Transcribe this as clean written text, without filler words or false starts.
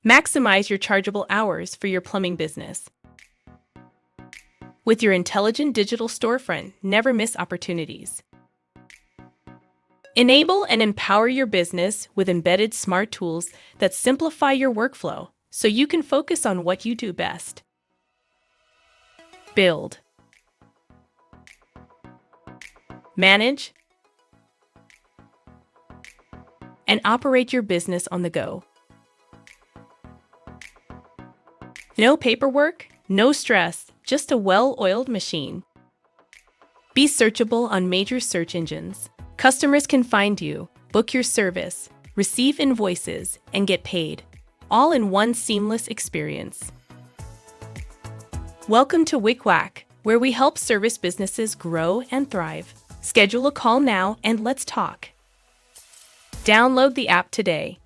Maximize your chargeable hours for your plumbing business. With your intelligent digital storefront, never miss opportunities. Enable and empower your business with embedded smart tools that simplify your workflow so you can focus on what you do best. Build, manage, and operate your business on the go. No paperwork, no stress, just a well-oiled machine. Be searchable on major search engines. Customers can find you, book your service, receive invoices, and get paid, all in one seamless experience. Welcome to WicWac, where we help service businesses grow and thrive. Schedule a call now and let's talk. Download the app today.